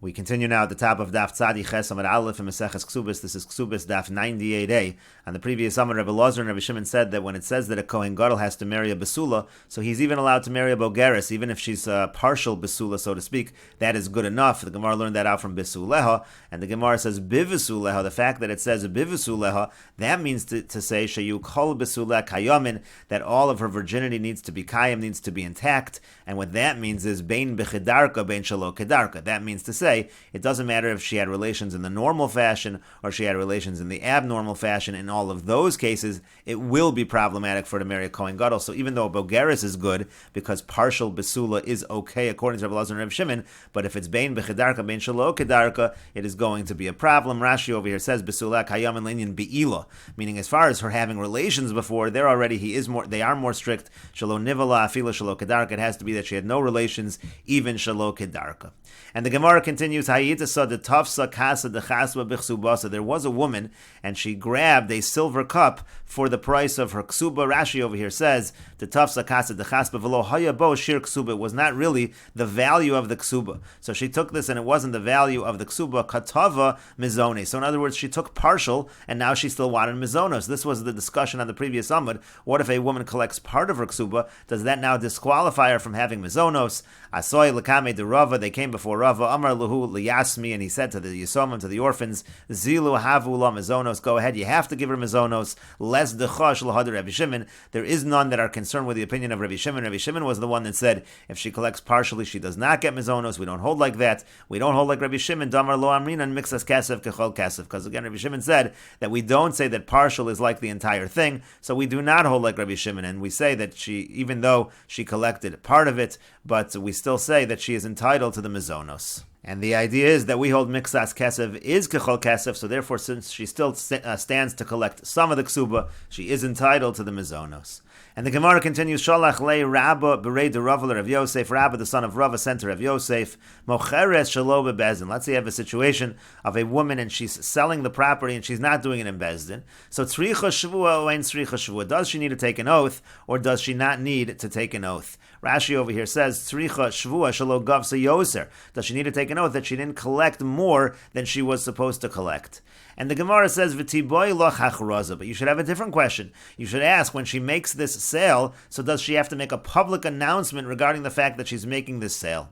We continue now at the top of Daf Ches Amud Aleph in Mesechet Kesubos. This is Kesubos Daf 98a. On the previous Amud, Rebbe Lazar and Rebbe Shimon said that when it says that a Kohen Gadol has to marry a Besula, so he's even allowed to marry a Bogeres, even if she's a partial Besula, so to speak, that is good enough. The Gemara learned that out from Bisuleha, and the Gemara says Bivisuleha. The fact that it says Bivisuleha, that means to say Shayu Kol Besula Kayamin, that all of her virginity needs to be Kayam, needs to be intact, and what that means is Bein Bechidarka, Bein Shalo Kedarka. That means to say it doesn't matter if she had relations in the normal fashion or she had relations in the abnormal fashion. In all of those cases, it will be problematic for her to marry a Kohen Gadol. So even though Bogeres is good, because partial Besula is okay according to Rebbe Lazar and Rebbe Shimon, but if it's Bein Bechidarka, Bein Shalo Kedarka, it is going to be a problem. Rashi over here says Besula Kayam and Linyan Be'ila, meaning as far as her having relations before, they are more strict. Shalo Nivala, Afila Shalo Kedarka, it has to be that she had no relations, even Shalo Kedarka. And the Gemara continues, there was a woman, and she grabbed a silver cup for the price of her ksuba. Rashi over here says, it was not really the value of the ksuba. So she took this, and it wasn't the value of the ksuba, katava mizone. So in other words, she took partial, and now she still wanted mizonos. This was the discussion on the previous Amud. What if a woman collects part of her ksuba? Does that now disqualify her from having mizonos? Asoy lekame de Rava, they came before Rava, Amar Luhu liyasmi, and he said to the Yisomim, to the orphans, Zilu havu la mizonos, go ahead, you have to give her mizonos, les dechosh lahad Rebbe Shimon. There is none that are concerned with the opinion of Rebbe Shimon. Rebbe Shimon was the one that said, if she collects partially, she does not get mizonos. We don't hold like that. We don't hold like Rebbe Shimon, damar lo amrin, and mixas kasef kechol kasef, because again, Rebbe Shimon said that we don't say that partial is like the entire thing, so we do not hold like Rebbe Shimon, and we say that she, even though she collected part of it, but we still say that she is entitled to the mizonos. And the idea is that we hold mixas kesef is kechol kesef, so therefore, since she still stands to collect some of the ksuba, she is entitled to the mizonos. And the Gemara continues, Shalach le Rabba berei de Rava Rav Yosef, Rabba the son of Rava sent to Rav Yosef, mocheres shelo bebezin. Let's say you have a situation of a woman and she's selling the property and she's not doing it in Bezdin. So tzricha shvua or ein tzricha shvua. Does she need to take an oath or does she not need to take an oath? Rashi over here says, tzricha shvua shelo gavsa yoser. Does she need to take an oath that she didn't collect more than she was supposed to collect? And the Gemara says, V'tiboy loch hachraza. But you should have a different question. You should ask, when she makes this sale, so does she have to make a public announcement regarding the fact that she's making this sale?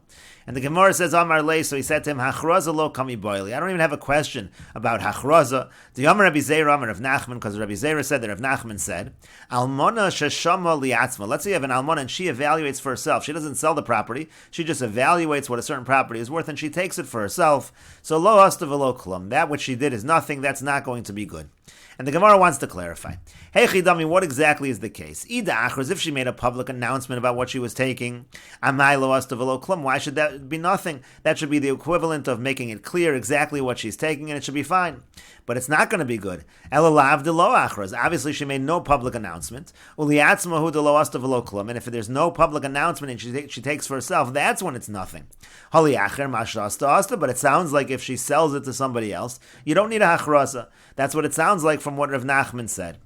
And the Gemara says, Amar lei, so he said to him, Hachraza lo kami boili. I don't even have a question about Hachraza. The Amar Rabbi Zeira, Amar Rav Nachman, because Rabbi Zeira said that Rav Nachman said, Almona sheshama liatzma. Let's say you have an Almona and she evaluates for herself. She doesn't sell the property. She just evaluates what a certain property is worth and she takes it for herself. So lo asta v'lo klum. That which she did is nothing. That's not going to be good. And the Gemara wants to clarify. Hey Chidami, what exactly is the case? Ida achros, if she made a public announcement about what she was taking, amai lo asta v'lo klum, why should that be nothing? That should be the equivalent of making it clear exactly what she's taking, and it should be fine. But it's not going to be good. Ela lav de lo achros. Obviously, she made no public announcement. Uliatzmahu de lo asta v'lo klum. And if there's no public announcement and she takes for herself, that's when it's nothing. Hali acher mashasta asta. But it sounds like if she sells it to somebody else, you don't need a hachrasa. That's what it sounds like from what Rav Nachman said.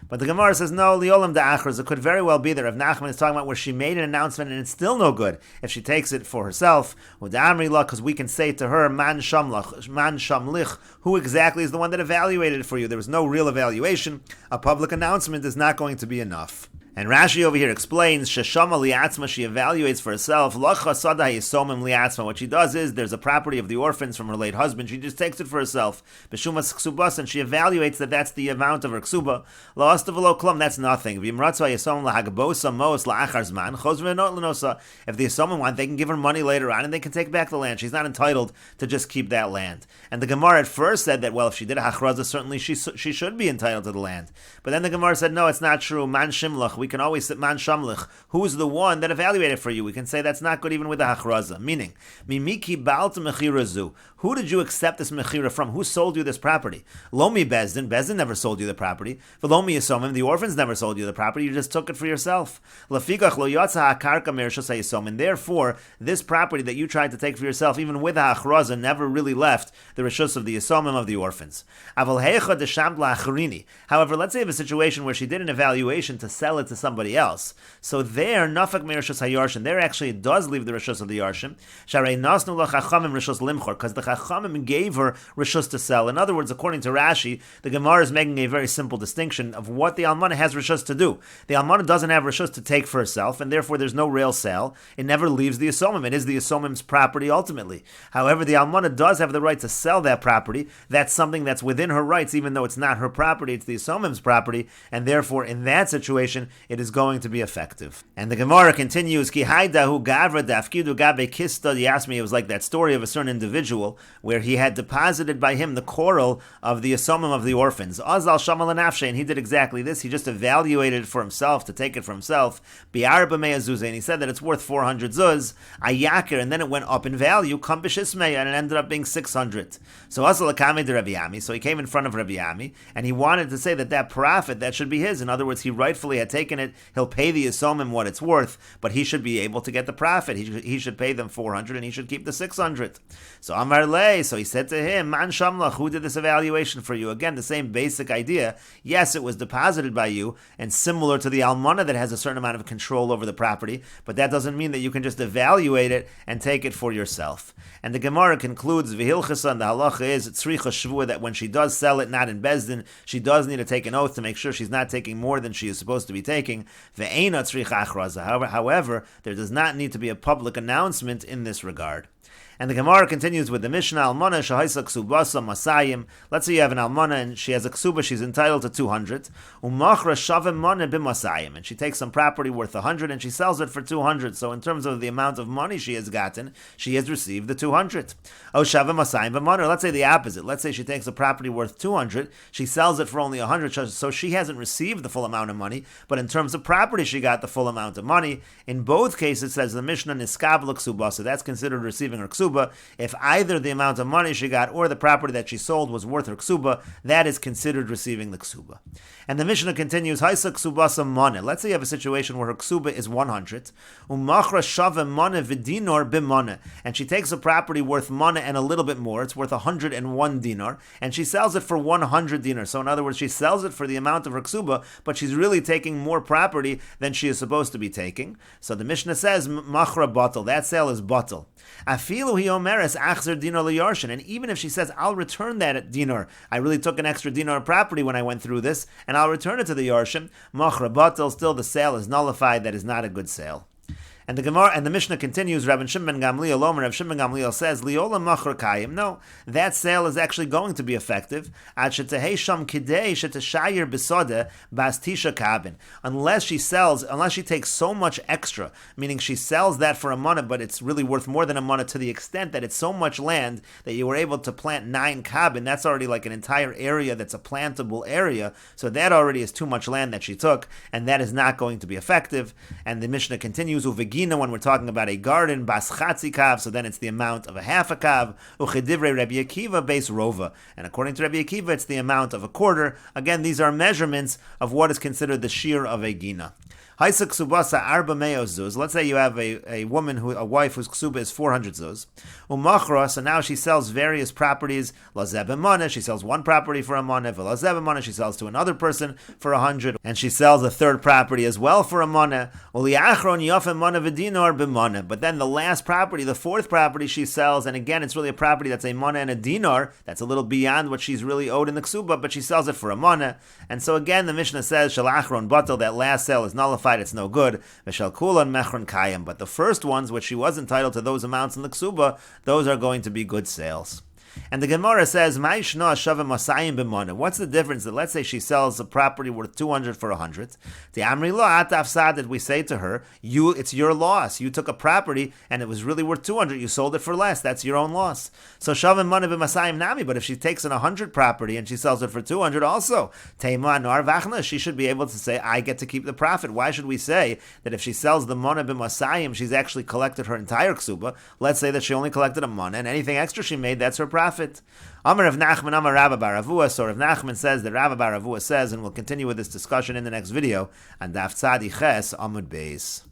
But the Gemara says, no, liolam da'achros. It could very well be that Rav Nachman is talking about where she made an announcement and it's still no good if she takes it for herself. Because we can say to her, man shamlich, who exactly is the one that evaluated it for you? There was no real evaluation. A public announcement is not going to be enough. And Rashi over here explains, Sheshama liatzma, she evaluates for herself. Lacha sada yisomim liatzma. What she does is, there's a property of the orphans from her late husband. She just takes it for herself. Beshumas ksubas, and she evaluates that that's the amount of her ksuba. La asta v'lo klum, that's nothing. V'imratzva yisomim lahagbosa mos la'achar zman chos v'not l'nosa. If the yisomim want, they can give her money later on, and they can take back the land. She's not entitled to just keep that land. And the Gemara at first said that, well, if she did a hachraza, certainly she should be entitled to the land. But then the Gemara said, no, it's not true. Man shimlach. We can always say man shamlich. Who's the one that evaluated for you? We can say that's not good even with the hachraza. Meaning, mimiki balt mechirazu. Who did you accept this mechira from? Who sold you this property? Lomi Bezdin. Bezdin never sold you the property. V'lomi yisomim. The orphans never sold you the property. You just took it for yourself. Lafigach lo yotza hakarka merishos hayisomim. Therefore, this property that you tried to take for yourself, even with the hachraza, never really left the rishus of the yisomim of the orphans. Aval heicha desham la'acharini. However, let's say you have a situation where she did an evaluation to sell it to somebody else. So there, nafak me rishus hayarshin, there actually it does leave the rishus of the yarshim. Sharei nasnu lachachamim rishus limchor, because the chachamim gave her rishus to sell. In other words, according to Rashi, the Gemara is making a very simple distinction of what the almana has rishus to do. The almana doesn't have rishus to take for herself, and therefore there's no real sale. It never leaves the yisomim. It is the yisomim's property ultimately. However, the almana does have the right to sell that property. That's something that's within her rights, even though it's not her property, it's the yisomim's property, and therefore in that situation it is going to be effective. And the Gemara continues, Ki haidahu gavra dafkidu gabe kista. You asked me, it was like that story of a certain individual where he had deposited by him the coral of the yisomim of the orphans. Azal shamal nafshe, and he did exactly this. He just evaluated it for himself, to take it for himself. Bi'arba mea zuz, and he said that it's worth 400 zuz. Ayakir, and then it went up in value. Kam b'shismei, and it ended up being 600. So Azal akame de Rabbi Yami. So he came in front of Rabbi Yami, and he wanted to say that profit, that should be his. In other words, he rightfully had taken it. He'll pay the yisomim what it's worth, but he should be able to get the profit. He should pay them 400, and he should keep the 600. So Amar Lei, so he said to him, Man Shamlach, who did this evaluation for you? Again, the same basic idea. Yes, it was deposited by you, and similar to the almana that has a certain amount of control over the property, but that doesn't mean that you can just evaluate it and take it for yourself. And the Gemara concludes, V'hilchasa, and the halacha is, tzricha shvua, that when she does sell it, not in Bezdin, she does need to take an oath to make sure she's not taking more than she is supposed to be taking. Ve'ena tzricha achraza. However, there does not need to be a public announcement in this regard. And the Gemara continues with the Mishnah, Almana shahaisa ksubasa masayim. Let's say you have an almana and she has a ksuba, she's entitled to 200. Umachra shavim mana b'masayim, and she takes some property worth 100 and she sells it for 200. So in terms of the amount of money she has gotten, she has received the 200. O shavim masayim b'mana. Let's say the opposite. Let's say she takes a property worth 200, she sells it for only 100, so she hasn't received the full amount of money, but in terms of property, she got the full amount of money. In both cases, says the Mishnah, niskabla ksubasa, that's considered receiving her ksuba. If either the amount of money she got or the property that she sold was worth her ksuba, that is considered receiving the ksuba. And the Mishnah continues, Haisa ksubasa money. Let's say you have a situation where her ksuba is 100, umachra shava money v'dinor b'money, and she takes a property worth money and a little bit more. It's worth 101 dinar, and she sells it for 100 dinar. So in other words, she sells it for the amount of her ksuba, but she's really taking more property than she is supposed to be taking. So the Mishnah says, machra batal, that sale is batal. Afilu hi omeres achzer dinar liyarshin, and even if she says, I'll return that dinar, I really took an extra dinar property when I went through this, and I'll return it to the yarshim, machra batal, still the sale is nullified, that is not a good sale. And the Gemara and the Mishnah continues. Rabbi Shimon Gamliel Omer, Rabbi Shimon Gamliel says, "Liola machar kayim." No, that sale is actually going to be effective. Ad shetehesham kidei sheteshayer besode bas tisha kabin. Unless she takes so much extra, meaning she sells that for a money, but it's really worth more than a money to the extent that it's so much land that you were able to plant 9 kabin. That's already like an entire area that's a plantable area. So that already is too much land that she took, and that is not going to be effective. And the Mishnah continues, when we're talking about a garden, bas chatzi kav, so then it's the amount of a half a kav, uchedivrei Rabbi Akiva beis rova, and according to Rabbi Akiva, it's the amount of a quarter. Again, these are measurements of what is considered the shear of a gina. Haisa ksubasa arba meo zuz. Let's say you have a wife whose ksuba is 400 zuz. Umachra, so now she sells various properties. Lazeb emana, she sells one property for a money. Velazeb emana, she sells to another person for 100, and she sells a third property as well for a money. Uliachron yafem mana v'dinar b'mana. But then the last property, the fourth property, she sells, and again, it's really a property that's a money and a dinar. That's a little beyond what she's really owed in the ksuba, but she sells it for a money. And so again, the Mishnah says shalachron batal, that last sale is nullified. It's no good. But the first ones, which she was entitled to those amounts in the ksuba, those are going to be good sales. And the Gemara says, what's the difference that, let's say she sells a property worth 200 for 100? The Amri Lo Ataf Sad, that we say to her, it's your loss. You took a property and it was really worth 200. You sold it for less. That's your own loss. So Shavim Mana b'Masayim Nami, but if she takes an 100 property and she sells it for 200 also, Teima Nar Vachna, she should be able to say, I get to keep the profit. Why should we say that if she sells the Mana b'Masayim, she's actually collected her entire ksuba? Let's say that she only collected a Mana, and anything extra she made, that's her profit. Amar of Nachman, Amar Rabba bar Avua. So Rav Nachman says that Rabba bar Avua says, and we'll continue with this discussion in the next video on Daf Tzadi Ches Amud Beis.